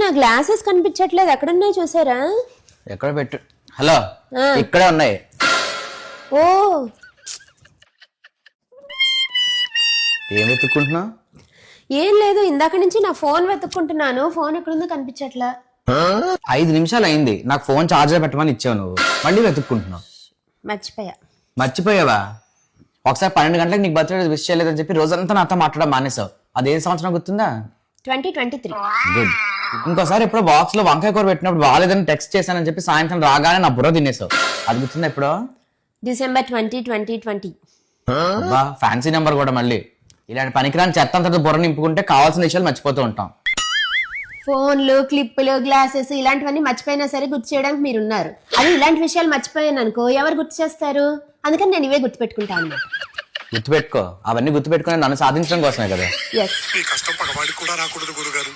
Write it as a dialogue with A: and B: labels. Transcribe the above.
A: నా గ్లాసెస్ కనిపించట్లేదు, ఎక్కడున్నాయి చూసారా?
B: ఎక్కడ పెట్టు. హలో, ఇక్కడే ఉన్నాయి.
A: ఓ,
B: ఏం వెతుక్కుంటున్నావు?
A: ఏం లేదు, ఇందాక నుంచి నా ఫోన్ వెతుక్కుంటున్నాను. ఫోన్ ఎక్కడుందో కనిపించట్లా.
B: 5 నిమిషాలు అయింది, నాకు ఫోన్ ఛార్జర్ పెట్టమని ఇచ్చావు, నువ్వు మళ్ళీ వెతుక్కుంటున్నావు. మర్చిపోయావా? ఒకసారి 12 గంటలకు నీకు బర్త్డే విష్ చేయలేదని చెప్పి రోజంతా నాతో మాట్లాడడం మానేసావు. అది ఏ సంవత్సరం గుర్తుందా?
A: 2023.
B: గుడ్. ఇంకోసారి ఎప్పుడో బాక్స్ లో వంకాయ కూర పెట్టినప్పుడు బాగాలేదని టెక్స్ట్ చేశానని చెప్పి సాయంత్రం రాగానే నా బుర్ర తినేసావు. అది గుర్తుందా ఎప్పుడో?
A: డిసెంబర్ 2020.
B: అబ్బా, ఫ్యాన్సీ నెంబర్ కూడా. మళ్ళీ ఇలాంటి పనికిరాని చెత్త అంతా బుర్ర నింపుకుంటే కావాల్సిన విషయాలు మర్చిపోతూ ఉంటాం.
A: ఫోన్లు, క్లిప్పులు, గ్లాసెస్ ఇలాంటివన్నీ మర్చిపోయినా సరే గుర్తు చేయడానికి మీరున్నారు. అది ఇలాంటి విషయాలు మర్చిపోయాను అనుకో, ఎవరు గుర్తు చేస్తారు? అందుకని నేను ఇవే గుర్తుపెట్టుకుంటాను అన్నమాట.
B: గుర్తుపెట్టుకో, అవన్నీ గుర్తుపెట్టుకుని నన్ను సాధించడం కోసమే కదా.
A: ఎస్.
C: ఈ కష్టం పగవాడికి కూడా రాకూడదు గురుగారు.